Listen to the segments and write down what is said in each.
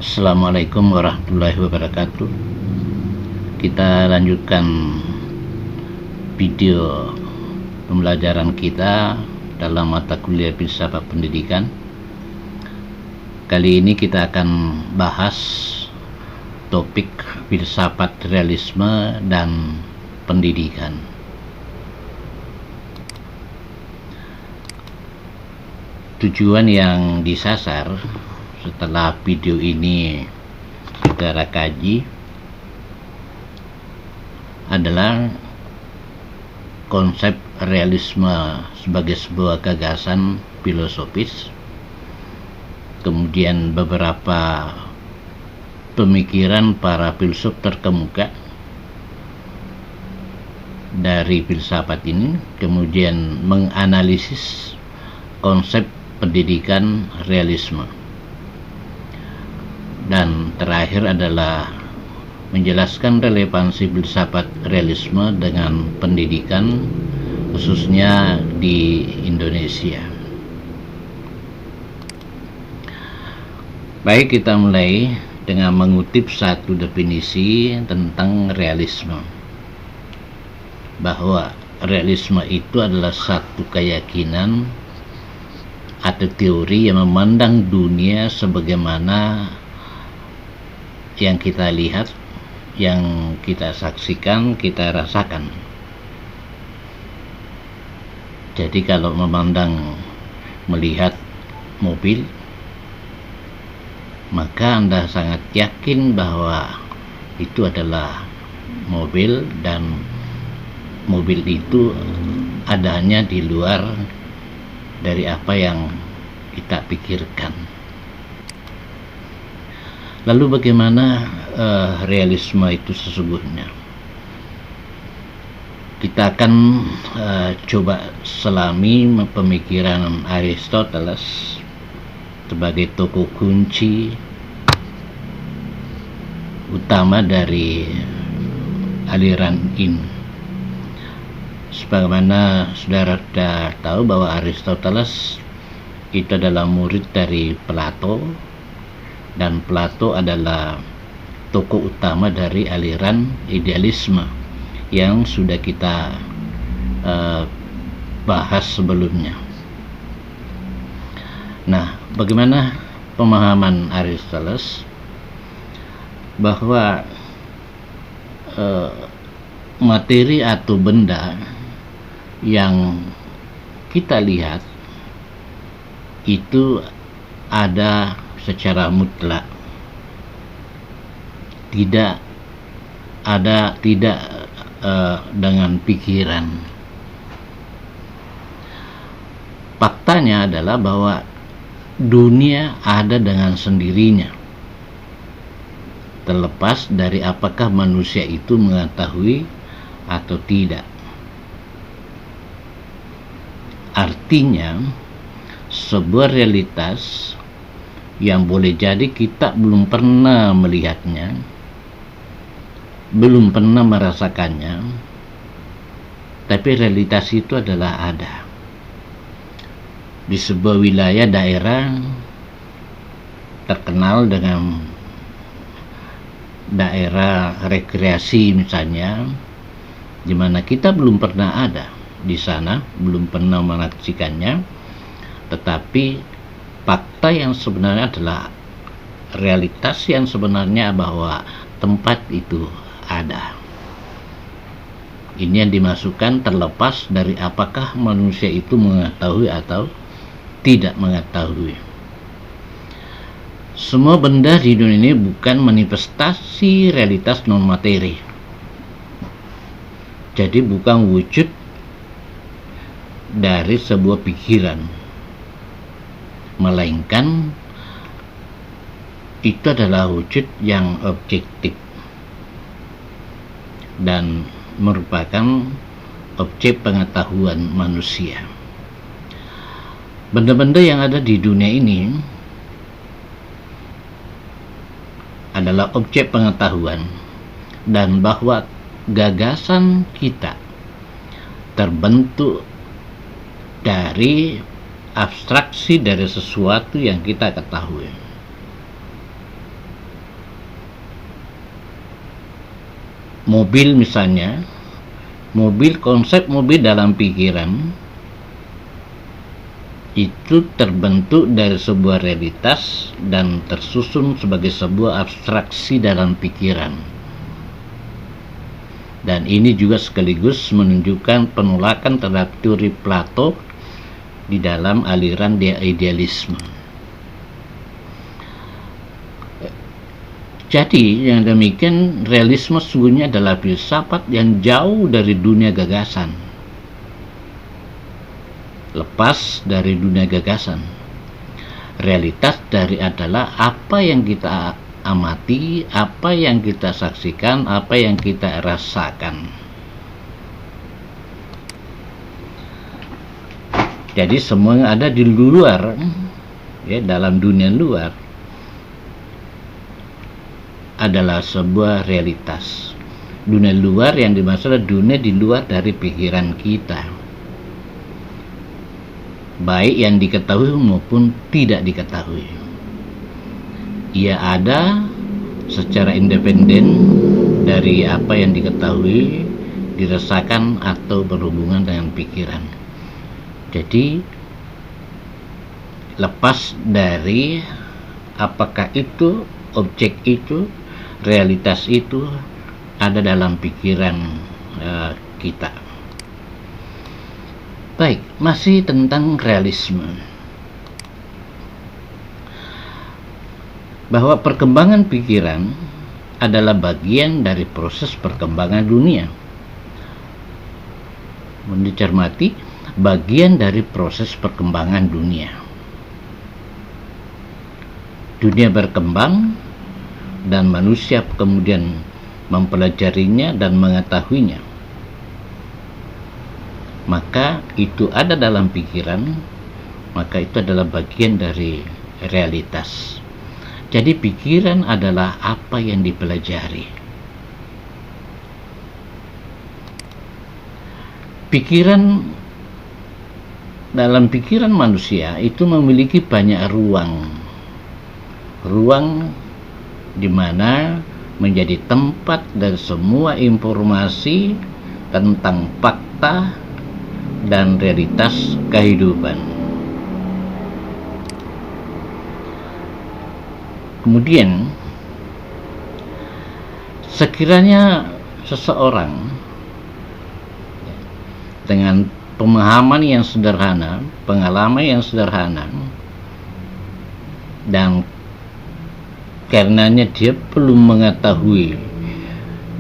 Assalamualaikum warahmatullahi wabarakatuh. Kita lanjutkan video pembelajaran kita dalam mata kuliah filsafat pendidikan. Kali ini kita akan bahas topik filsafat realisme dan pendidikan. Tujuan yang disasar setelah video ini kita kaji adalah konsep realisme sebagai sebuah gagasan filosofis, kemudian beberapa pemikiran para filsuf terkemuka dari filsafat ini, kemudian menganalisis konsep pendidikan realisme, dan terakhir adalah menjelaskan relevansi filsafat realisme dengan pendidikan khususnya di Indonesia. Baik, kita mulai dengan mengutip satu definisi tentang realisme, bahwa realisme itu adalah satu keyakinan atau teori yang memandang dunia sebagaimana yang kita lihat, yang kita saksikan, kita rasakan. Jadi kalau melihat mobil, maka Anda sangat yakin bahwa itu adalah mobil, dan mobil itu adanya di luar dari apa yang kita pikirkan. Lalu bagaimana realisme itu sesungguhnya? Kita akan coba selami pemikiran Aristoteles sebagai tokoh kunci utama dari aliran ini. Sebagaimana saudara sudah tahu bahwa Aristoteles itu adalah murid dari Plato, dan Plato adalah tokoh utama dari aliran idealisme yang sudah kita bahas sebelumnya. Nah, bagaimana pemahaman Aristoteles bahwa materi atau benda yang kita lihat itu ada secara mutlak, tidak dengan pikiran. Faktanya adalah bahwa dunia ada dengan sendirinya, terlepas dari apakah manusia itu mengetahui atau tidak. Artinya, sebuah realitas yang boleh jadi kita belum pernah melihatnya, belum pernah merasakannya, tapi realitas itu adalah ada di sebuah wilayah daerah terkenal dengan daerah rekreasi misalnya, di mana kita belum pernah ada di sana, belum pernah menyaksikannya, tetapi fakta yang sebenarnya adalah realitas yang sebenarnya bahwa tempat itu ada. Ini yang dimasukkan terlepas dari apakah manusia itu mengetahui atau tidak mengetahui. Semua benda di dunia ini bukan manifestasi realitas non materi. Jadi bukan wujud dari sebuah pikiran, melainkan itu adalah wujud yang objektif dan merupakan objek pengetahuan manusia. Benda-benda yang ada di dunia ini adalah objek pengetahuan, dan bahwa gagasan kita terbentuk dari abstraksi dari sesuatu yang kita ketahui. mobil misalnya, konsep mobil dalam pikiran itu terbentuk dari sebuah realitas dan tersusun sebagai sebuah abstraksi dalam pikiran. Dan ini juga sekaligus menunjukkan penolakan terhadap teori Plato di dalam aliran idealisme. Jadi yang demikian, realisme sesungguhnya adalah filsafat yang jauh dari dunia gagasan, lepas dari dunia gagasan. Realitas dari adalah apa yang kita amati, apa yang kita saksikan, apa yang kita rasakan. Jadi semua yang ada di luar, ya, dalam dunia luar adalah sebuah realitas. Dunia luar yang dimaksud adalah dunia di luar dari pikiran kita, baik yang diketahui maupun tidak diketahui. Ia ada secara independen dari apa yang diketahui, dirasakan, atau berhubungan dengan pikiran. Jadi lepas dari apakah itu, objek itu, realitas itu ada dalam pikiran kita. Baik, masih tentang realisme. Bahwa perkembangan pikiran adalah bagian dari proses perkembangan dunia. Dicermati, bagian dari proses perkembangan dunia. Dunia berkembang dan manusia kemudian mempelajarinya dan mengetahuinya. Maka itu ada dalam pikiran, maka itu adalah bagian dari realitas. Jadi pikiran adalah apa yang dipelajari. Dalam pikiran manusia itu memiliki banyak ruang di mana menjadi tempat dari semua informasi tentang fakta dan realitas kehidupan. Kemudian sekiranya seseorang dengan pemahaman yang sederhana, pengalaman yang sederhana, dan karenanya dia belum mengetahui,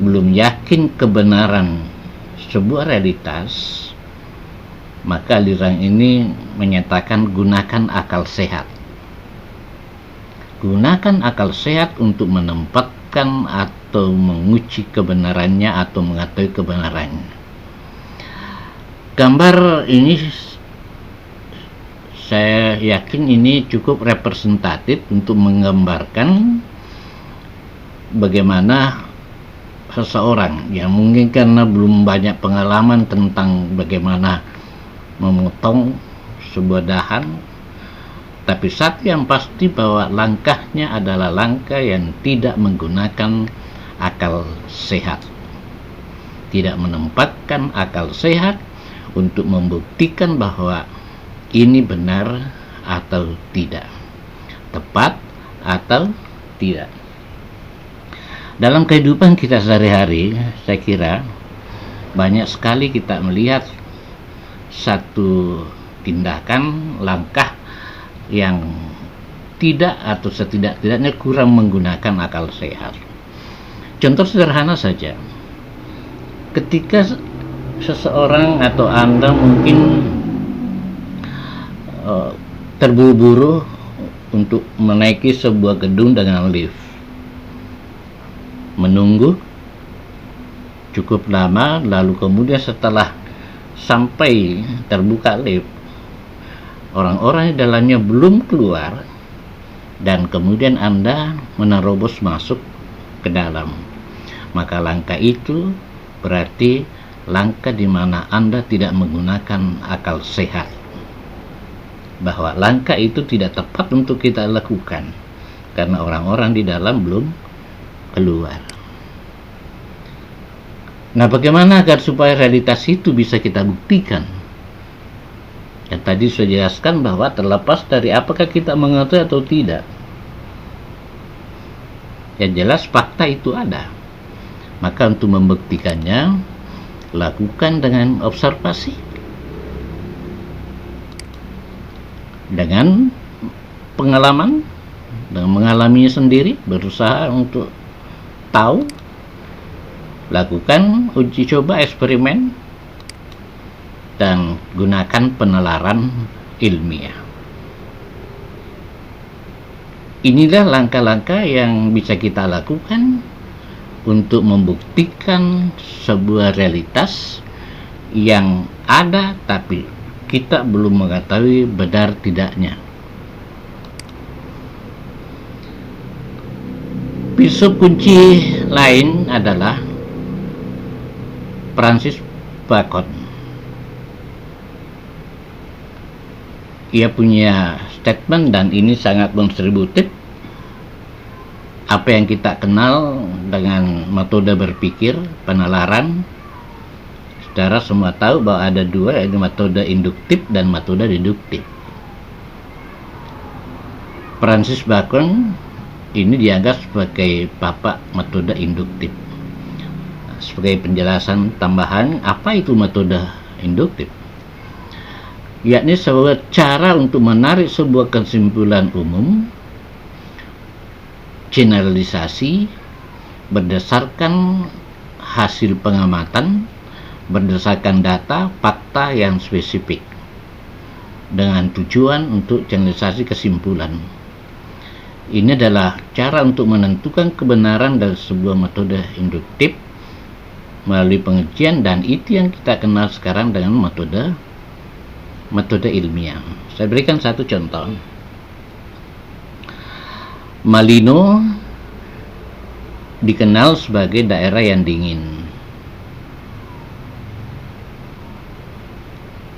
belum yakin kebenaran sebuah realitas, maka aliran ini menyatakan gunakan akal sehat. Gunakan akal sehat untuk menempatkan atau menguji kebenarannya atau mengetahui kebenarannya. Gambar ini saya yakin ini cukup representatif untuk menggambarkan bagaimana seseorang yang mungkin karena belum banyak pengalaman tentang bagaimana memotong sebuah dahan, tapi satu yang pasti bahwa langkahnya adalah langkah yang tidak menggunakan akal sehat, tidak menempatkan akal sehat untuk membuktikan bahwa ini benar atau tidak, tepat atau tidak. Dalam kehidupan kita sehari-hari, saya kira banyak sekali kita melihat satu tindakan, langkah yang tidak atau setidak-tidaknya kurang menggunakan akal sehat. Contoh sederhana saja, ketika seseorang atau Anda mungkin terburu-buru untuk menaiki sebuah gedung dengan lift, menunggu cukup lama, lalu kemudian setelah sampai terbuka lift, orang-orang di dalamnya belum keluar, dan kemudian Anda menerobos masuk ke dalam, maka langkah itu berarti langkah di mana Anda tidak menggunakan akal sehat, bahwa langkah itu tidak tepat untuk kita lakukan karena orang-orang di dalam belum keluar. Nah, bagaimana agar supaya realitas itu bisa kita buktikan? Yang tadi sudah jelaskan bahwa terlepas dari apakah kita mengetahui atau tidak, yang jelas fakta itu ada. Maka untuk membuktikannya, lakukan dengan observasi, dengan pengalaman, dengan mengalaminya sendiri, berusaha untuk tahu, lakukan uji coba eksperimen, dan gunakan penalaran ilmiah. Inilah langkah-langkah yang bisa kita lakukan untuk membuktikan sebuah realitas yang ada tapi kita belum mengetahui benar tidaknya. Filsuf kunci lain adalah Francis Bacon. Ia punya statement dan ini sangat kontributif. Apa yang kita kenal dengan metode berpikir penalaran, saudara semua tahu bahwa ada dua, yaitu metode induktif dan metode deduktif. Francis Bacon ini dianggap sebagai bapak metode induktif. Sebagai penjelasan tambahan, apa itu metode induktif? Yakni sebuah cara untuk menarik sebuah kesimpulan umum, generalisasi, berdasarkan hasil pengamatan, berdasarkan data, fakta yang spesifik, dengan tujuan untuk generalisasi kesimpulan. Ini adalah cara untuk menentukan kebenaran dari sebuah metode induktif melalui pengujian, dan itu yang kita kenal sekarang dengan metode ilmiah. Saya berikan satu contoh. Malino dikenal sebagai daerah yang dingin.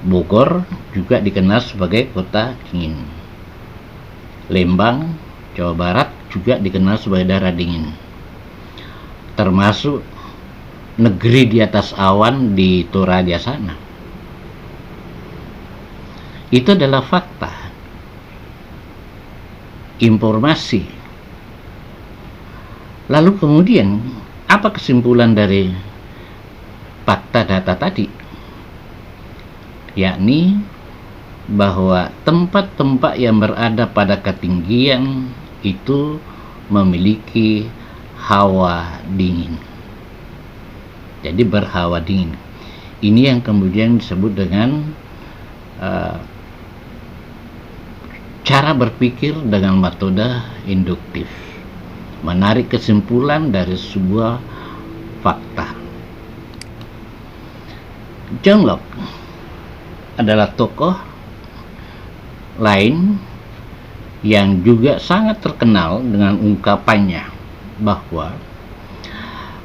Bogor juga dikenal sebagai kota dingin. Lembang, Jawa Barat juga dikenal sebagai daerah dingin. Termasuk negeri di atas awan di Toraja sana. Itu adalah fakta, informasi. Lalu kemudian apa kesimpulan dari fakta data tadi? Yakni bahwa tempat-tempat yang berada pada ketinggian itu memiliki hawa dingin. Jadi berhawa dingin. Ini yang kemudian disebut dengan cara berpikir dengan metode induktif, menarik kesimpulan dari sebuah fakta. John Locke adalah tokoh lain yang juga sangat terkenal dengan ungkapannya bahwa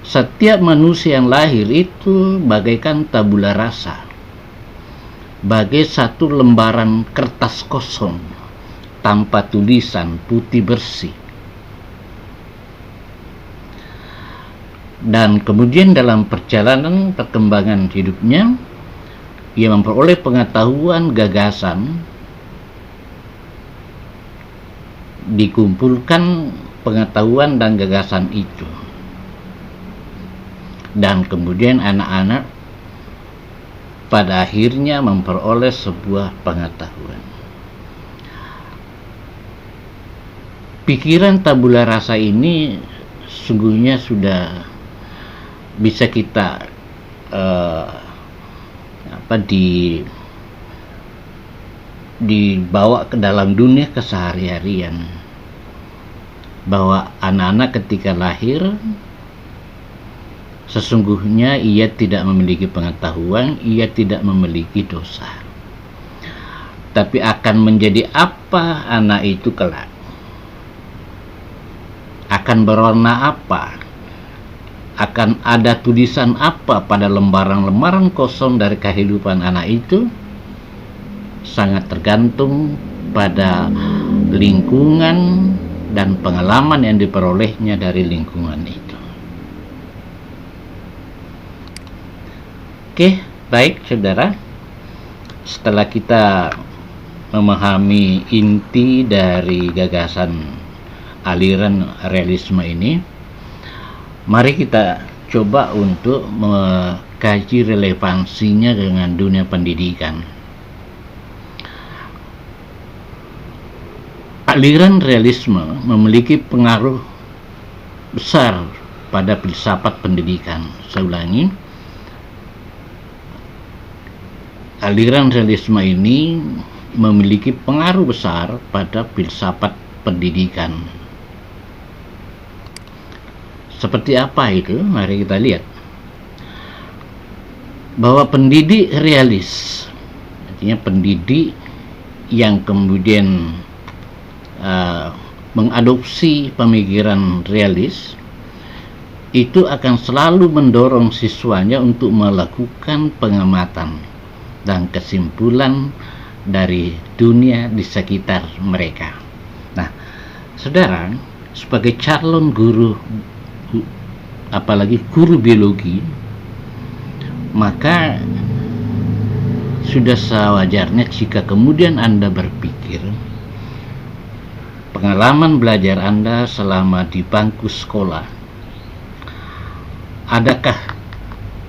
setiap manusia yang lahir itu bagaikan tabula rasa, bagai satu lembaran kertas kosong tanpa tulisan, putih bersih. Dan kemudian dalam perjalanan perkembangan hidupnya, ia memperoleh pengetahuan, gagasan, dikumpulkan pengetahuan dan gagasan itu, dan kemudian anak-anak pada akhirnya memperoleh sebuah pengetahuan. Pikiran tabula rasa ini sungguhnya sudah bisa kita dibawa ke dalam dunia kesehari-harian, bahwa anak-anak ketika lahir sesungguhnya ia tidak memiliki pengetahuan, ia tidak memiliki dosa, tapi akan menjadi apa anak itu kelak, akan berwarna apa, akan ada tulisan apa pada lembaran-lembaran kosong dari kehidupan anak itu, sangat tergantung pada lingkungan dan pengalaman yang diperolehnya dari lingkungan itu. Oke, baik saudara. Setelah kita memahami inti dari gagasan aliran realisme ini, mari kita coba untuk mengkaji relevansinya dengan dunia pendidikan. Aliran realisme memiliki pengaruh besar pada filsafat pendidikan. Saya ulangi, aliran realisme ini memiliki pengaruh besar pada filsafat pendidikan. Seperti apa itu? Mari kita lihat. Bahwa pendidik realis, artinya pendidik yang kemudian mengadopsi pemikiran realis, itu akan selalu mendorong siswanya untuk melakukan pengamatan dan kesimpulan dari dunia di sekitar mereka. Nah, saudara, sebagai calon guru, apalagi guru biologi, maka sudah sewajarnya jika kemudian Anda berpikir pengalaman belajar Anda selama di bangku sekolah, adakah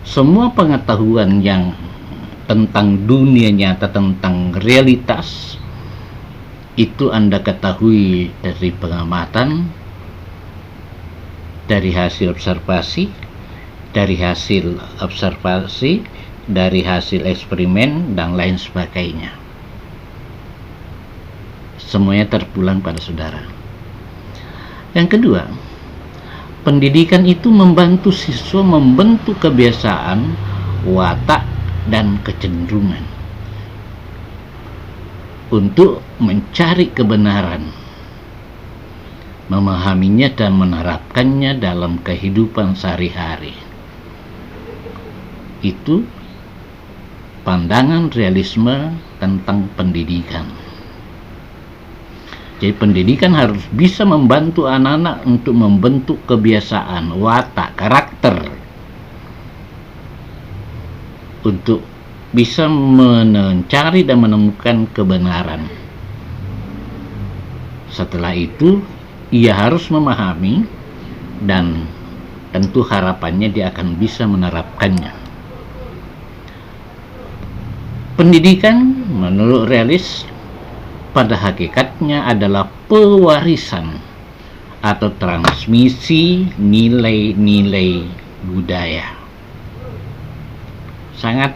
semua pengetahuan yang tentang dunia nyata, tentang realitas, itu Anda ketahui dari pengamatan, dari hasil observasi, dari hasil eksperimen, dan lain sebagainya. Semuanya terpulang pada saudara. Yang kedua, pendidikan itu membantu siswa membentuk kebiasaan, watak, dan kecenderungan untuk mencari kebenaran, memahaminya dan menerapkannya dalam kehidupan sehari-hari. Itu pandangan realisme tentang pendidikan. Jadi pendidikan harus bisa membantu anak-anak untuk membentuk kebiasaan, watak, karakter, untuk bisa mencari dan menemukan kebenaran. Setelah itu, ia harus memahami dan tentu harapannya dia akan bisa menerapkannya. Pendidikan menurut realis pada hakikatnya adalah pewarisan atau transmisi nilai-nilai budaya. Sangat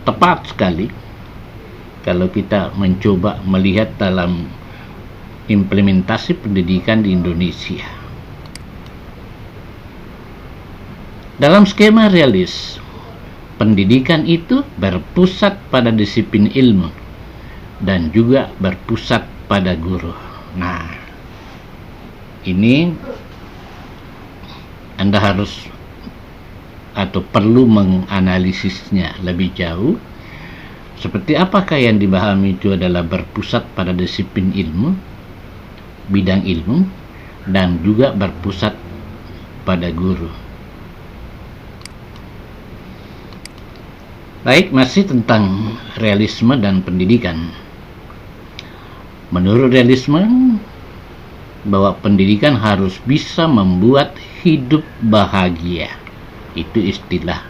tepat sekali kalau kita mencoba melihat dalam implementasi pendidikan di Indonesia. Dalam skema realis, pendidikan itu berpusat pada disiplin ilmu dan juga berpusat pada guru. Nah, ini Anda harus atau perlu menganalisisnya lebih jauh. Seperti apakah yang dipahami itu adalah berpusat pada disiplin ilmu, bidang ilmu, dan juga berpusat pada guru. Baik, masih tentang realisme dan pendidikan. Menurut realisme, bahwa pendidikan harus bisa membuat hidup bahagia. Itu istilah.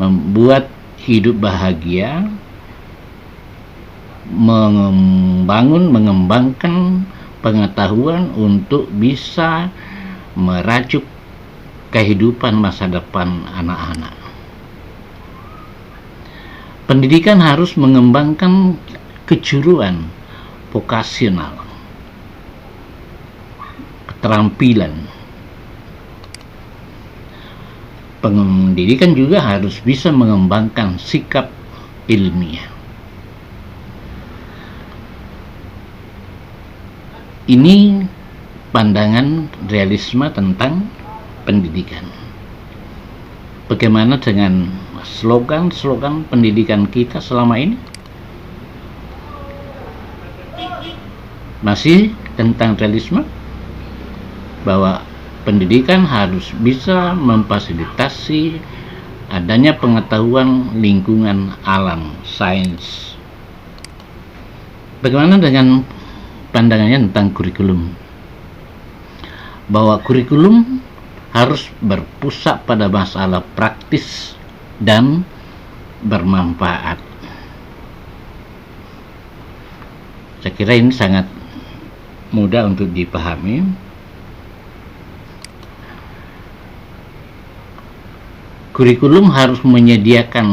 Membuat hidup bahagia, mengembangkan pengetahuan untuk bisa meracuk kehidupan masa depan anak-anak. Pendidikan harus mengembangkan kejuruan vokasional, keterampilan. Pendidikan juga harus bisa mengembangkan sikap ilmiah. Ini pandangan realisme tentang pendidikan. Bagaimana dengan slogan-slogan pendidikan kita selama ini? Masih tentang realisme, bahwa pendidikan harus bisa memfasilitasi adanya pengetahuan lingkungan alam, sains. Bagaimana dengan pandangannya tentang kurikulum? Bahwa kurikulum harus berpusat pada masalah praktis dan bermanfaat. Saya kira ini sangat mudah untuk dipahami. Kurikulum harus menyediakan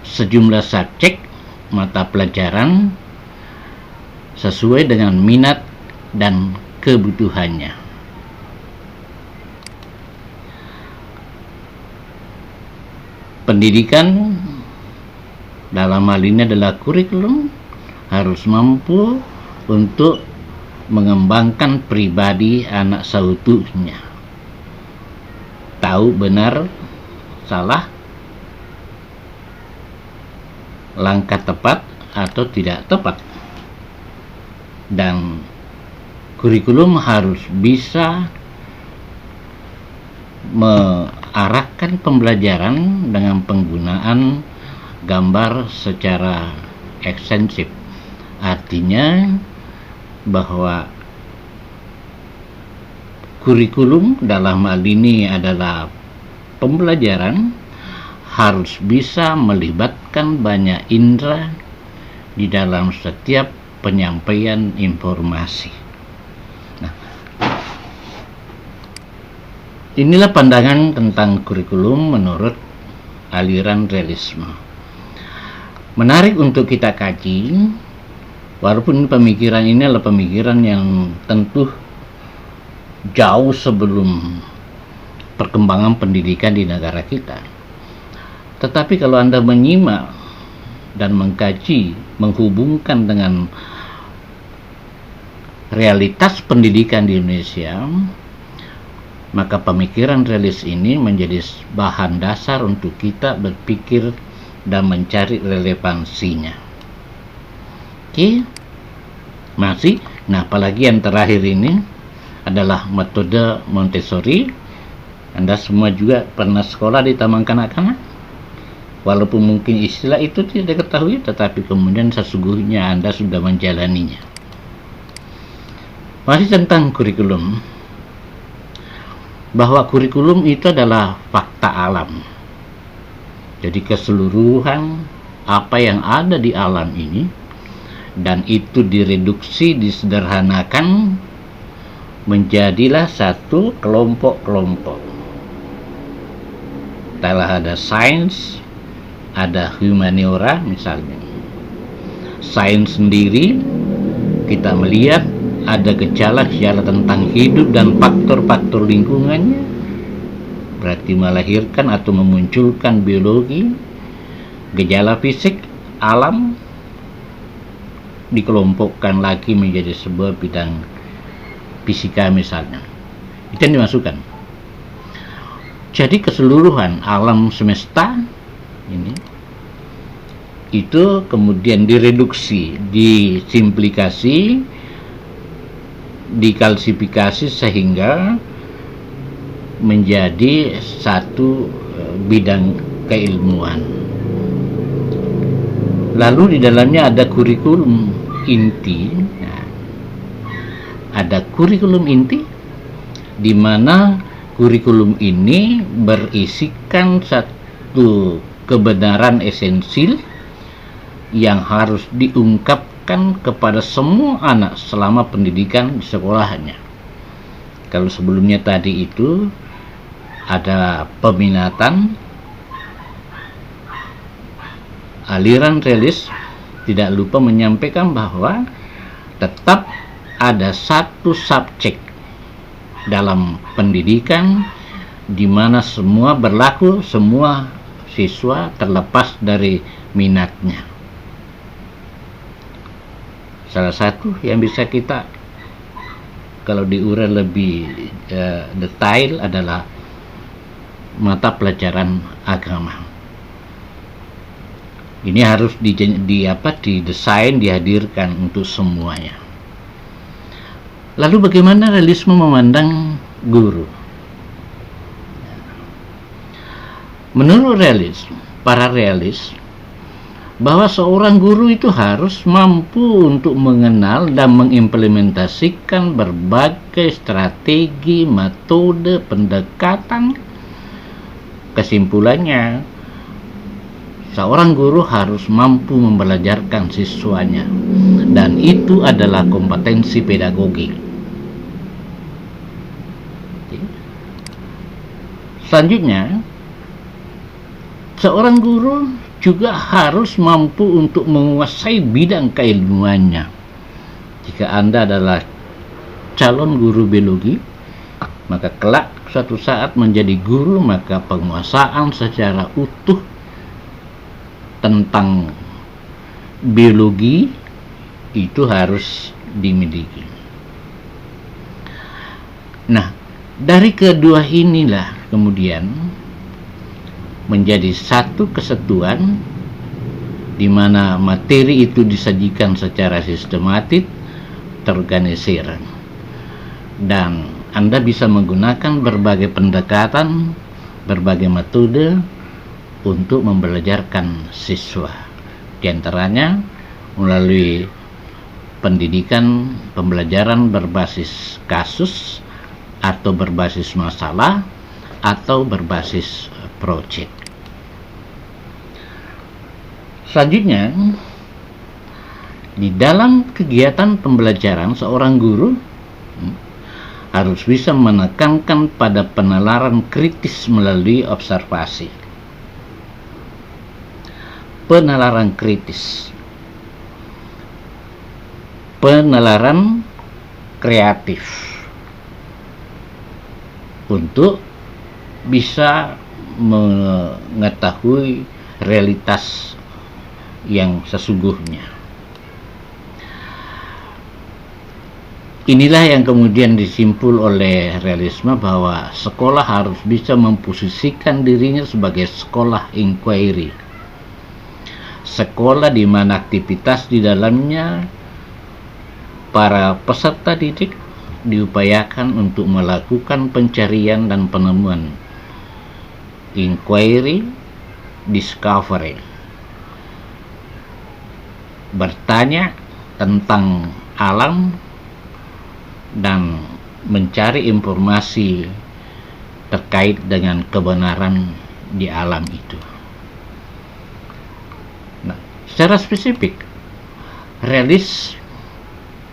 sejumlah subjek mata pelajaran sesuai dengan minat dan kebutuhannya. Pendidikan dalam hal ini adalah kurikulum harus mampu untuk mengembangkan pribadi anak seutuhnya, tahu benar salah, langkah tepat atau tidak tepat, dan kurikulum harus bisa mengarahkan pembelajaran dengan penggunaan gambar secara ekstensif. Artinya bahwa kurikulum dalam hal ini adalah pembelajaran harus bisa melibatkan banyak indera di dalam setiap penyampaian informasi. Nah, inilah pandangan tentang kurikulum menurut aliran realisme. Menarik untuk kita kaji, walaupun pemikiran ini adalah pemikiran yang tentu jauh sebelum perkembangan pendidikan di negara kita. Tetapi kalau Anda menyimak dan mengkaji, menghubungkan dengan realitas pendidikan di Indonesia, maka pemikiran realis ini menjadi bahan dasar untuk kita berpikir dan mencari relevansinya. Oke, masih. Nah, apalagi yang terakhir ini adalah metode Montessori. Anda semua juga pernah sekolah di taman kanak-kanak, walaupun mungkin istilah itu tidak diketahui, tetapi kemudian sesungguhnya Anda sudah menjalaninya. Masih tentang kurikulum, bahwa kurikulum itu adalah fakta alam. Jadi keseluruhan apa yang ada di alam ini, dan itu direduksi, disederhanakan menjadilah satu kelompok-kelompok. Telah ada sains, ada humaniora misalnya. Sains sendiri kita melihat ada gejala-gejala tentang hidup dan faktor-faktor lingkungannya, berarti melahirkan atau memunculkan biologi. Gejala fisik alam dikelompokkan lagi menjadi sebuah bidang fisika misalnya. Itu yang dimasukkan. Jadi keseluruhan alam semesta ini itu kemudian direduksi, disimplikasi, dikalsifikasi sehingga menjadi satu bidang keilmuan. Lalu di dalamnya ada kurikulum inti. Ada kurikulum inti di mana kurikulum ini berisikan satu kebenaran esensial yang harus diungkapkan kepada semua anak selama pendidikan di sekolahnya. Kalau sebelumnya tadi itu ada peminatan, aliran realis tidak lupa menyampaikan bahwa tetap ada satu subjek dalam pendidikan di mana semua berlaku, semua siswa terlepas dari minatnya. Salah satu yang bisa kita kalau diurai lebih detail adalah mata pelajaran agama. Ini harus didesain, dihadirkan untuk semuanya. Lalu bagaimana realisme memandang guru? Menurut para realis, bahwa seorang guru itu harus mampu untuk mengenal dan mengimplementasikan berbagai strategi, metode, pendekatan. Kesimpulannya, seorang guru harus mampu membelajarkan siswanya, dan itu adalah kompetensi pedagogi. Selanjutnya, seorang guru juga harus mampu untuk menguasai bidang keilmuannya. Jika Anda adalah calon guru biologi, maka kelak suatu saat menjadi guru, maka penguasaan secara utuh tentang biologi itu harus dimiliki. Nah, dari kedua inilah kemudian menjadi satu kesatuan di mana materi itu disajikan secara sistematis, terorganisir, dan Anda bisa menggunakan berbagai pendekatan, berbagai metode untuk membelajarkan siswa, di antaranya melalui pendidikan pembelajaran berbasis kasus atau berbasis masalah atau berbasis project. Selanjutnya, di dalam kegiatan pembelajaran, seorang guru harus bisa menekankan pada penalaran kritis melalui observasi. Penalaran kritis, penalaran kreatif untuk bisa mengetahui realitas yang sesungguhnya. Inilah yang kemudian disimpul oleh realisme, bahwa sekolah harus bisa memposisikan dirinya sebagai sekolah inquiry, sekolah di mana aktivitas di dalamnya para peserta didik diupayakan untuk melakukan pencarian dan penemuan, inquiry, discovery, bertanya tentang alam dan mencari informasi terkait dengan kebenaran di alam itu. Nah, secara spesifik, realis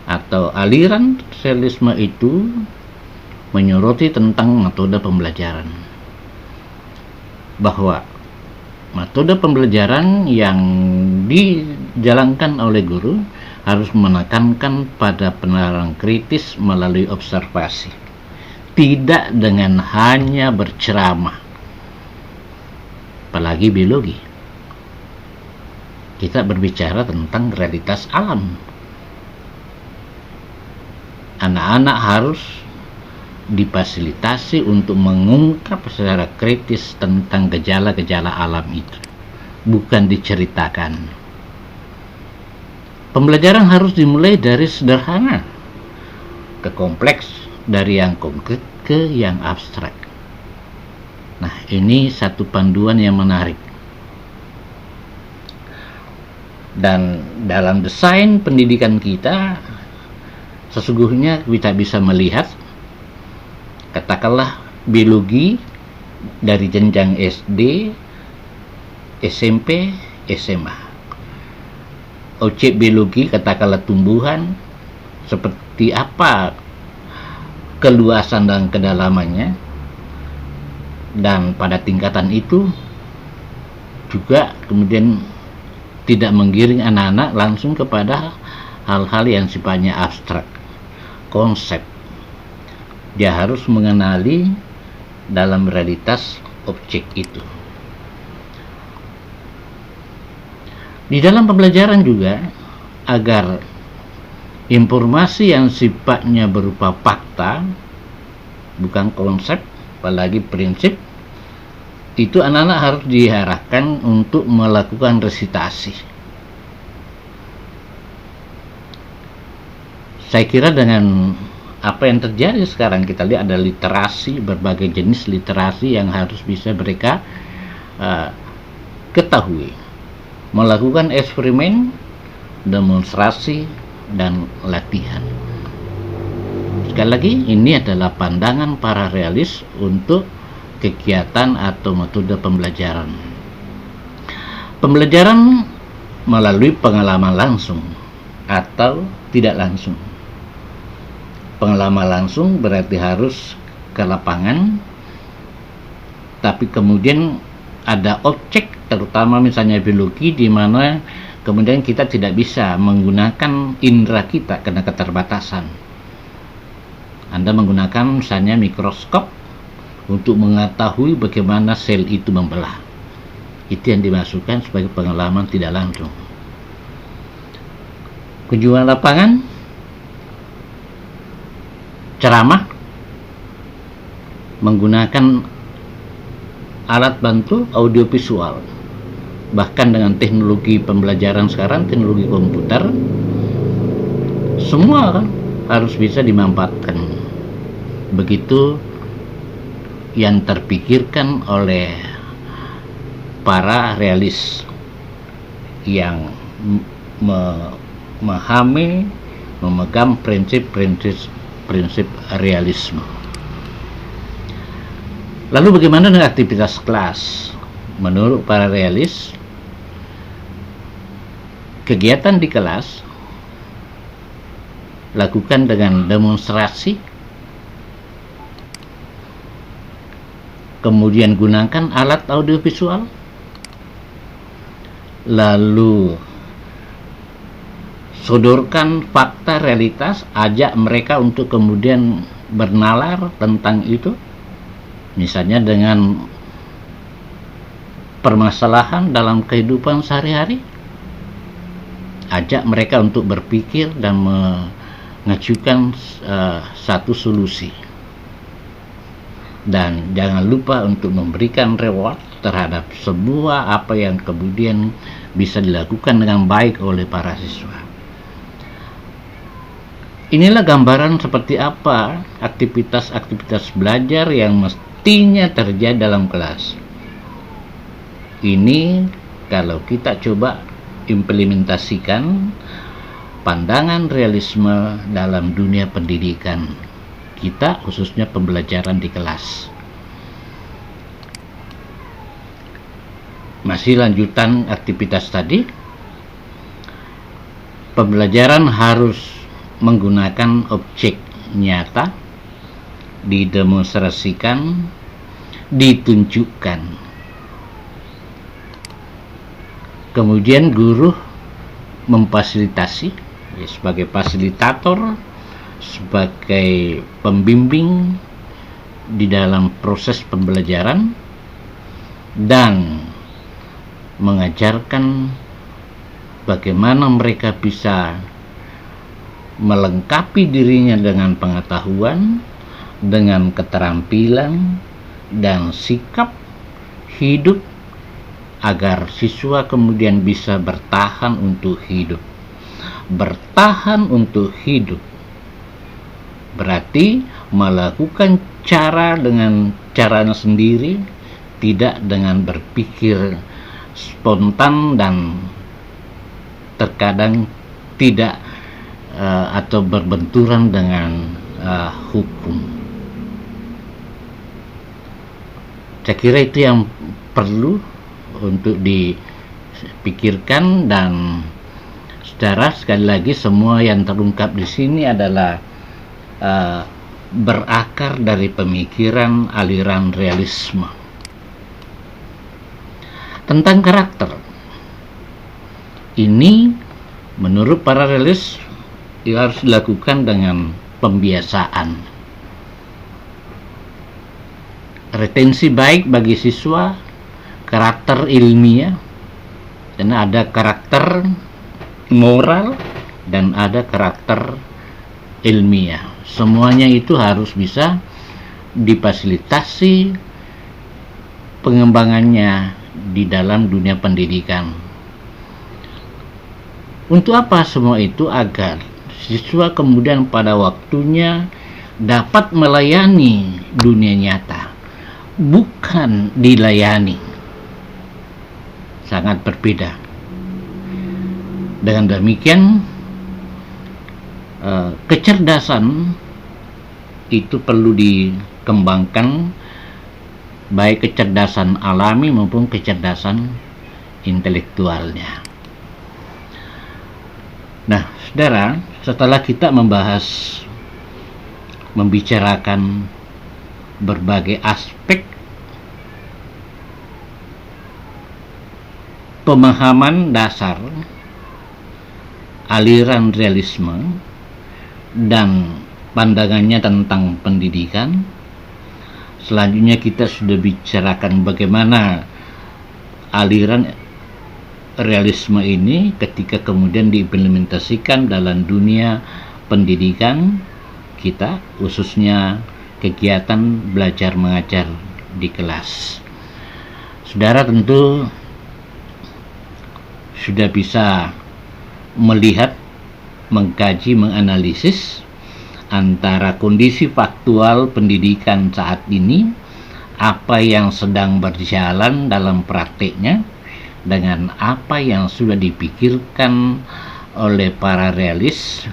atau aliran realisme itu menyoroti tentang metode pembelajaran, bahwa metode pembelajaran yang dijalankan oleh guru harus menekankan pada penalaran kritis melalui observasi, tidak dengan hanya berceramah. Apalagi biologi, kita berbicara tentang realitas alam. Anak-anak harus difasilitasi untuk mengungkap secara kritis tentang gejala-gejala alam itu, bukan diceritakan. Pembelajaran harus dimulai dari sederhana ke kompleks, dari yang konkret ke yang abstrak. Nah, ini satu panduan yang menarik. Dan dalam desain pendidikan kita, sesungguhnya kita bisa melihat, katakanlah biologi dari jenjang SD, SMP, SMA. Objek biologi, katakanlah tumbuhan, seperti apa keluasan dan kedalamannya, dan pada tingkatan itu juga kemudian tidak menggiring anak-anak langsung kepada hal-hal yang sifatnya abstrak, konsep. Dia harus mengenali dalam realitas objek itu. Di dalam pembelajaran juga, agar informasi yang sifatnya berupa fakta, bukan konsep, apalagi prinsip, itu anak-anak harus diarahkan untuk melakukan resitasi. Saya kira dengan apa yang terjadi sekarang, kita lihat ada literasi, berbagai jenis literasi yang harus bisa mereka ketahui, melakukan eksperimen, demonstrasi, dan latihan. Sekali lagi, ini adalah pandangan para realis untuk kegiatan atau metode pembelajaran. Pembelajaran melalui pengalaman langsung atau tidak langsung. Pengalaman langsung berarti harus ke lapangan, tapi kemudian ada objek, terutama misalnya biologi, di mana kemudian kita tidak bisa menggunakan indera kita karena keterbatasan. Anda menggunakan misalnya mikroskop untuk mengetahui bagaimana sel itu membelah. Itu yang dimasukkan sebagai pengalaman tidak langsung. Kunjungan lapangan, ceramah, menggunakan alat bantu audiovisual, bahkan dengan teknologi pembelajaran sekarang, teknologi komputer, semua kan harus bisa dimanfaatkan. Begitu yang terpikirkan oleh para realis yang memahami, memegang prinsip realisme. Lalu bagaimana dengan aktivitas kelas? Menurut para realis, kegiatan di kelas lakukan dengan demonstrasi, kemudian gunakan alat audiovisual, lalu sodorkan fakta realitas, ajak mereka untuk kemudian bernalar tentang itu, misalnya dengan permasalahan dalam kehidupan sehari-hari, ajak mereka untuk berpikir dan mengajukan satu solusi. Dan jangan lupa untuk memberikan reward terhadap sebuah apa yang kemudian bisa dilakukan dengan baik oleh para siswa. Inilah gambaran seperti apa aktivitas-aktivitas belajar yang mestinya terjadi dalam kelas. Ini kalau kita coba implementasikan pandangan realisme dalam dunia pendidikan kita, khususnya pembelajaran di kelas. Masih lanjutan aktivitas tadi, pembelajaran harus menggunakan objek nyata, didemonstrasikan, ditunjukkan. Kemudian guru memfasilitasi, sebagai fasilitator, sebagai pembimbing di dalam proses pembelajaran, dan mengajarkan bagaimana mereka bisa melengkapi dirinya dengan pengetahuan, dengan keterampilan dan sikap hidup, agar siswa kemudian bisa bertahan untuk hidup. Bertahan untuk hidup berarti melakukan dengan caranya sendiri, tidak dengan berpikir spontan dan terkadang tidak atau berbenturan dengan hukum. Saya kira itu yang perlu untuk dipikirkan, dan saudara, sekali lagi, semua yang terungkap di sini adalah berakar dari pemikiran aliran realisme. Tentang karakter, ini menurut para realis harus dilakukan dengan pembiasaan. Retensi baik bagi siswa, karakter ilmiah, dan ada karakter moral dan ada karakter ilmiah. Semuanya itu harus bisa difasilitasi pengembangannya di dalam dunia pendidikan. Untuk apa semua itu? Agar siswa kemudian pada waktunya dapat melayani dunia nyata, bukan dilayani. Sangat berbeda. Dengan demikian, kecerdasan itu perlu dikembangkan, baik kecerdasan alami maupun kecerdasan intelektualnya. Nah, saudara, setelah kita membicarakan berbagai aspek pemahaman dasar aliran realisme dan pandangannya tentang pendidikan, selanjutnya kita sudah bicarakan bagaimana aliran realisme ini ketika kemudian diimplementasikan dalam dunia pendidikan kita, khususnya kegiatan belajar mengajar di kelas. Saudara tentu sudah bisa melihat, mengkaji, menganalisis antara kondisi faktual pendidikan saat ini, apa yang sedang berjalan dalam prakteknya, dengan apa yang sudah dipikirkan oleh para realis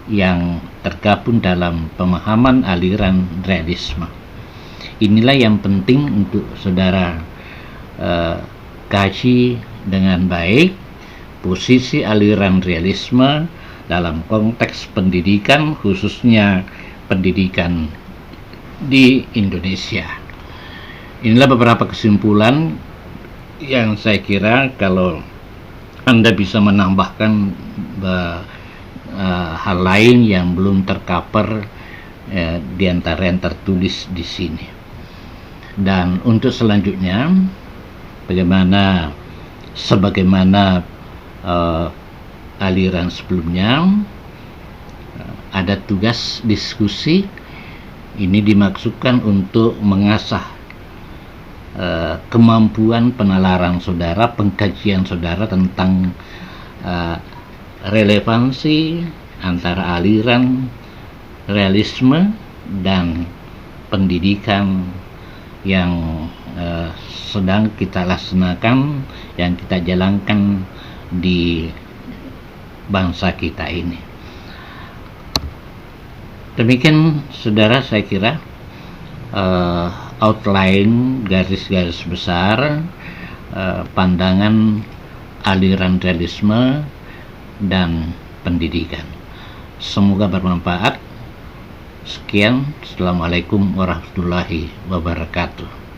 yang tergabung dalam pemahaman aliran realisme. Inilah yang penting untuk saudara kaji dengan baik posisi aliran realisme dalam konteks pendidikan, khususnya pendidikan di Indonesia. Inilah beberapa kesimpulan yang saya kira kalau Anda bisa menambahkan hal lain yang belum tercover di antara yang tertulis di sini. Dan untuk selanjutnya, sebagaimana aliran sebelumnya, ada tugas diskusi. Ini dimaksudkan untuk mengasah kemampuan penalaran saudara, pengkajian saudara tentang relevansi antara aliran realisme dan pendidikan yang sedang kita laksanakan, yang kita jalankan di bangsa kita ini. Demikian saudara, saya kira outline, garis-garis besar pandangan aliran realisme dan pendidikan. Semoga bermanfaat. Sekian, Assalamualaikum warahmatullahi wabarakatuh.